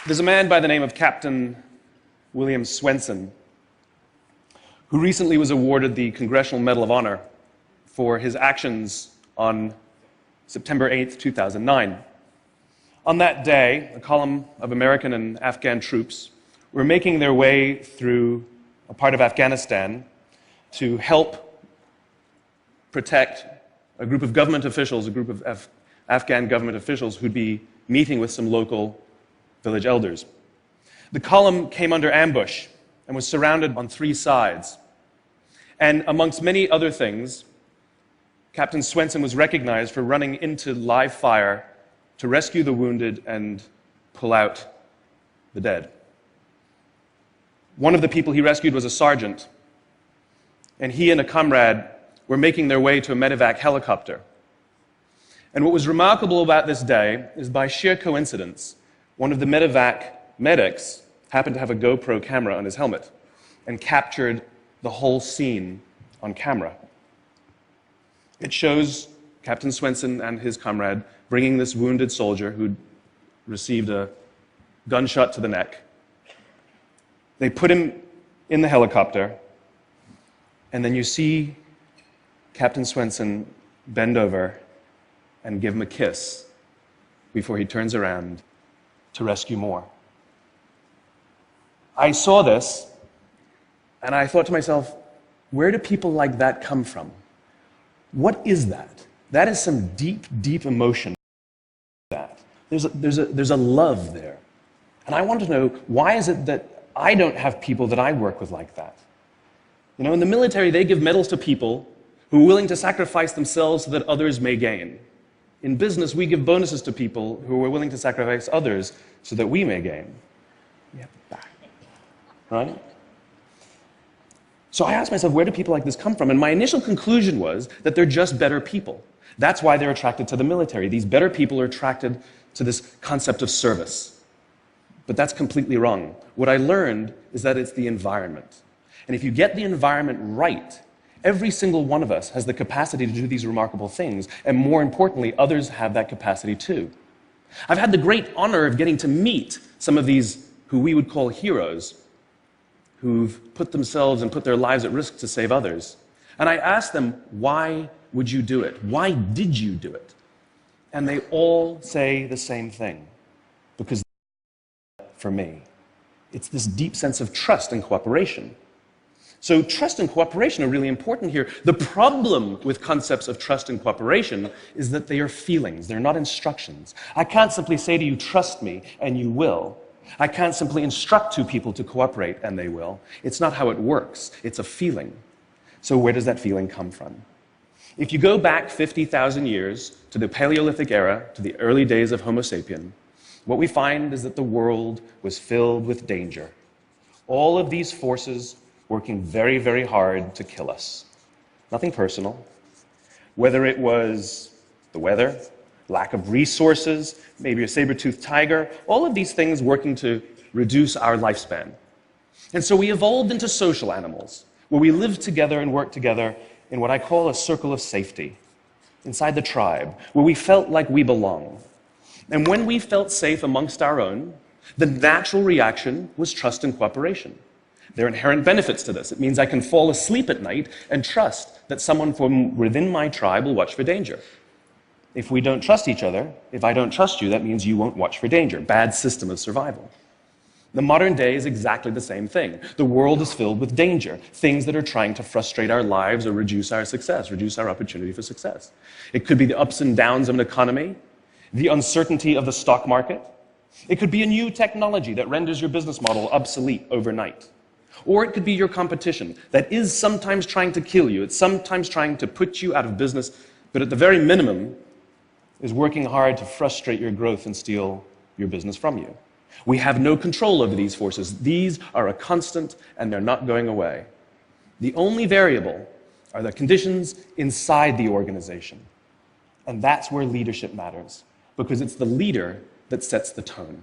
There's a man by the name of Captain William Swenson who recently was awarded the Congressional Medal of Honor for his actions on September 8th, 2009. On that day, a column of American and Afghan troops were making their way through a part of Afghanistan to help protect a group of government officials, a group of Afghan government officials who'd be meeting with some local village elders. The column came under ambush and was surrounded on three sides. And amongst many other things, Captain Swenson was recognized for running into live fire to rescue the wounded and pull out the dead. One of the people he rescued was a sergeant, and he and a comrade were making their way to a medevac helicopter. And what was remarkable about this day is, by sheer coincidence, one of the medevac medics happened to have a GoPro camera on his helmet and captured the whole scene on camera. It shows Captain Swenson and his comrade bringing this wounded soldier who'd received a gunshot to the neck. They put him in the helicopter, and then you see Captain Swenson bend over and give him a kiss before he turns around to rescue more. I saw this, and I thought to myself, where do people like that come from? What is that? That is some deep, deep emotion. There's a love there. And I want to know, why is it that I don't have people that I work with like that? You know, in the military, they give medals to people who are willing to sacrifice themselves so that others may gain. In business, we give bonuses to people who are willing to sacrifice others so that we may gain. We have it back. Right? So I asked myself, where do people like this come from? And my initial conclusion was that they're just better people. That's why they're attracted to the military. These better people are attracted to this concept of service. But that's completely wrong. What I learned is that it's the environment. And if you get the environment right, every single one of us has the capacity to do these remarkable things, and more importantly, others have that capacity too. I've had the great honor of getting to meet some of these who we would call heroes, who've put themselves and put their lives at risk to save others. And I asked them, why would you do it? Why did you do it? And they all say the same thing. Because for me, it's this deep sense of trust and cooperation. So trust and cooperation are really important here. The problem with concepts of trust and cooperation is that they are feelings. They're not instructions. I can't simply say to you, trust me, and you will. I can't simply instruct two people to cooperate, and they will. It's not how it works. It's a feeling. So where does that feeling come from? If you go back 50,000 years to the Paleolithic era, to the early days of Homo sapien, what we find is that the world was filled with danger. All of these forces working very, very hard to kill us. Nothing personal. Whether it was the weather, lack of resources, maybe a saber-toothed tiger, all of these things working to reduce our lifespan. And so we evolved into social animals, where we lived together and worked together in what I call a circle of safety, inside the tribe, where we felt like we belonged. And when we felt safe amongst our own, the natural reaction was trust and cooperation. There are inherent benefits to this. It means I can fall asleep at night and trust that someone from within my tribe will watch for danger. If we don't trust each other, if I don't trust you, that means you won't watch for danger. Bad system of survival. The modern day is exactly the same thing. The world is filled with danger, things that are trying to frustrate our lives or reduce our success, reduce our opportunity for success. It could be the ups and downs of an economy, the uncertainty of the stock market. It could be a new technology that renders your business model obsolete overnight. Or it could be your competition that is sometimes trying to kill you. It's sometimes trying to put you out of business, but at the very minimum is working hard to frustrate your growth and steal your business from you. We have no control over these forces. These are a constant, and they're not going away. The only variable are the conditions inside the organization. And that's where leadership matters, because it's the leader that sets the tone.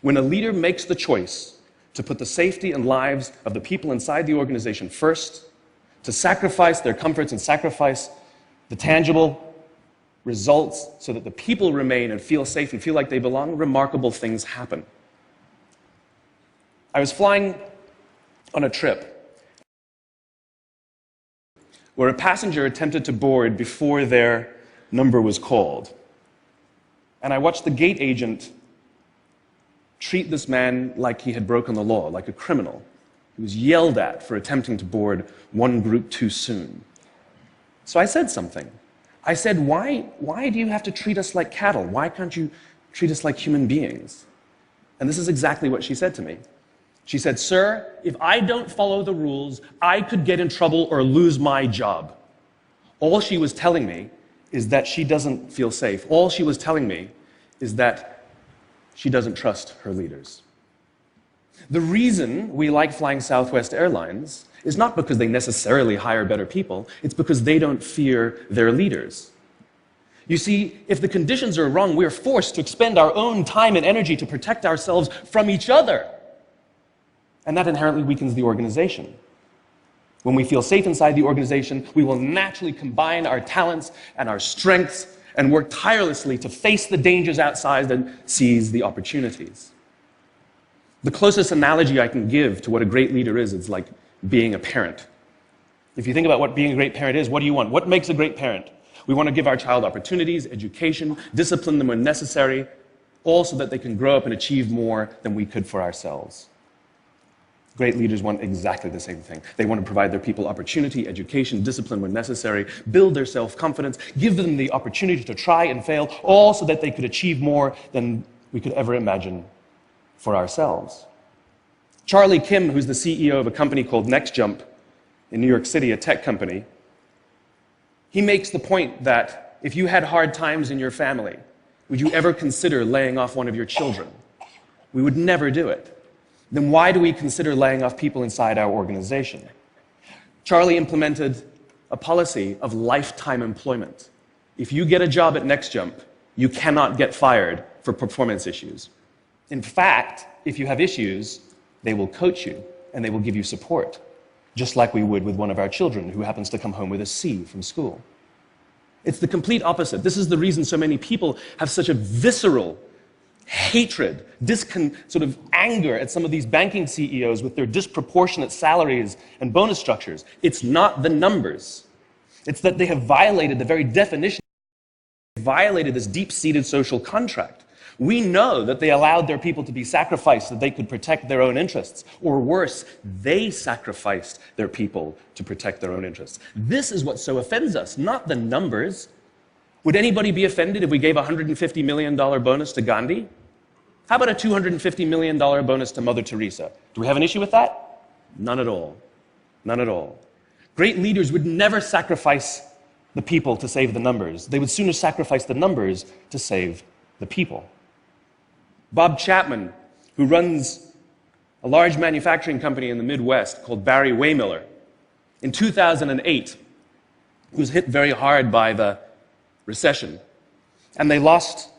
When a leader makes the choice to put the safety and lives of the people inside the organization first, to sacrifice their comforts and sacrifice the tangible results so that the people remain and feel safe and feel like they belong, remarkable things happen. I was flying on a trip where a passenger attempted to board before their number was called. And I watched the gate agent treat this man like he had broken the law, like a criminal. He was yelled at for attempting to board one group too soon. So I said something. I said, why do you have to treat us like cattle? Why can't you treat us like human beings? And this is exactly what she said to me. She said, "Sir, if I don't follow the rules, I could get in trouble or lose my job." All she was telling me is that she doesn't feel safe. All she was telling me is that she doesn't trust her leaders. The reason we like flying Southwest Airlines is not because they necessarily hire better people, it's because they don't fear their leaders. You see, if the conditions are wrong, we're forced to expend our own time and energy to protect ourselves from each other. And that inherently weakens the organization. When we feel safe inside the organization, we will naturally combine our talents and our strengths and work tirelessly to face the dangers outside and seize the opportunities. The closest analogy I can give to what a great leader is, it's like being a parent. If you think about what being a great parent is, what do you want? What makes a great parent? We want to give our child opportunities, education, discipline them when necessary, all so that they can grow up and achieve more than we could for ourselves. Great leaders want exactly the same thing. They want to provide their people opportunity, education, discipline when necessary, build their self-confidence, give them the opportunity to try and fail, all so that they could achieve more than we could ever imagine for ourselves. Charlie Kim, who's the CEO of a company called NextJump in New York City, a tech company, he makes the point that if you had hard times in your family, would you ever consider laying off one of your children? We would never do it. Then why do we consider laying off people inside our organization? Charlie implemented a policy of lifetime employment. If you get a job at NextJump, you cannot get fired for performance issues. In fact, if you have issues, they will coach you and they will give you support, just like we would with one of our children who happens to come home with a C from school. It's the complete opposite. This is the reason so many people have such a visceral hatred, sort of anger at some of these banking CEOs with their disproportionate salaries and bonus structures. It's not the numbers. It's that they have violated the very definition, violated this deep-seated social contract. We know that they allowed their people to be sacrificed so that they could protect their own interests. Or worse, they sacrificed their people to protect their own interests. This is what so offends us, not the numbers. Would anybody be offended if we gave a $150 million bonus to Gandhi? How about a $250 million bonus to Mother Teresa? Do we have an issue with that? None at all. None at all. Great leaders would never sacrifice the people to save the numbers. They would sooner sacrifice the numbers to save the people. Bob Chapman, who runs a large manufacturing company in the Midwest called Barry Waymiller, in 2008, he was hit very hard by the recession, and they lost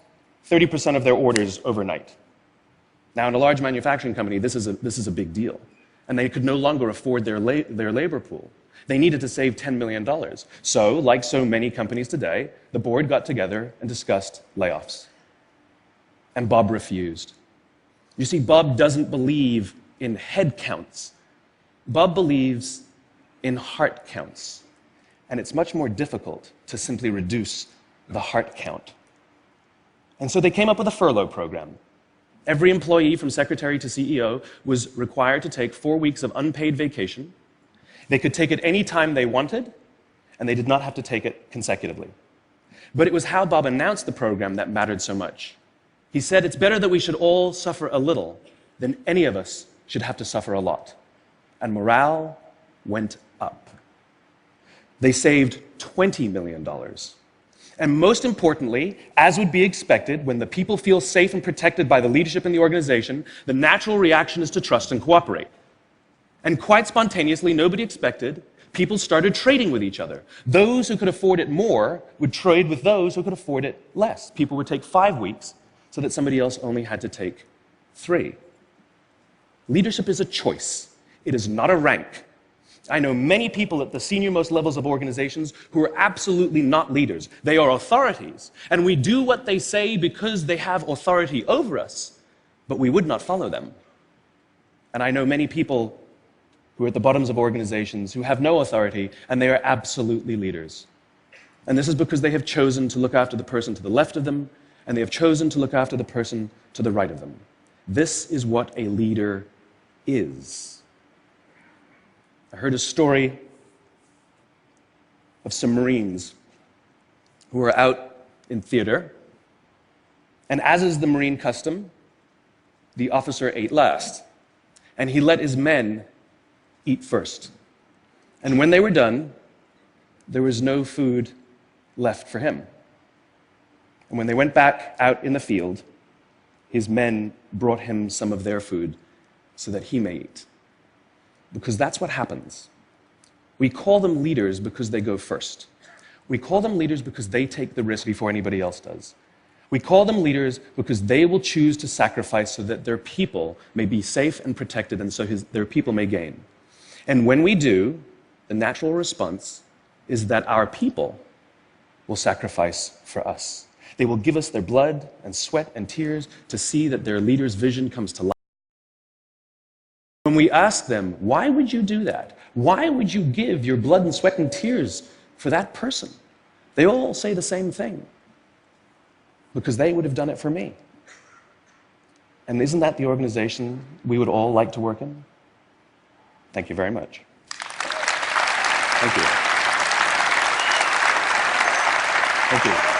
30% of their orders overnight. Now, in a large manufacturing company, this is a big deal, and they could no longer afford their labor pool. They needed to save $10 million. So, like so many companies today, the board got together and discussed layoffs. And Bob refused. You see, Bob doesn't believe in head counts. Bob believes in heart counts. And it's much more difficult to simply reduce the heart count. And so they came up with a furlough program. Every employee from secretary to CEO was required to take 4 weeks of unpaid vacation. They could take it any time they wanted, and they did not have to take it consecutively. But it was how Bob announced the program that mattered so much. He said, "It's better that we should all suffer a little than any of us should have to suffer a lot." And morale went up. They saved $20 million. And most importantly, as would be expected, when the people feel safe and protected by the leadership in the organization, the natural reaction is to trust and cooperate. And quite spontaneously, nobody expected, people started trading with each other. Those who could afford it more would trade with those who could afford it less. People would take 5 weeks so that somebody else only had to take 3. Leadership is a choice. It is not a rank. I know many people at the senior-most levels of organizations who are absolutely not leaders. They are authorities, and we do what they say because they have authority over us, but we would not follow them. And I know many people who are at the bottoms of organizations who have no authority, and they are absolutely leaders. And this is because they have chosen to look after the person to the left of them, and they have chosen to look after the person to the right of them. This is what a leader is. I heard a story of some Marines who were out in theater, and as is the Marine custom, the officer ate last, and he let his men eat first. And when they were done, there was no food left for him. And when they went back out in the field, his men brought him some of their food so that he may eat. Because that's what happens. We call them leaders because they go first. We call them leaders because they take the risk before anybody else does. We call them leaders because they will choose to sacrifice so that their people may be safe and protected, and so their people may gain. And when we do, the natural response is that our people will sacrifice for us. They will give us their blood and sweat and tears to see that their leader's vision comes to life. When we ask them, why would you do that? Why would you give your blood and sweat and tears for that person? They all say the same thing. Because they would have done it for me. And isn't that the organization we would all like to work in? Thank you very much. Thank you. Thank you.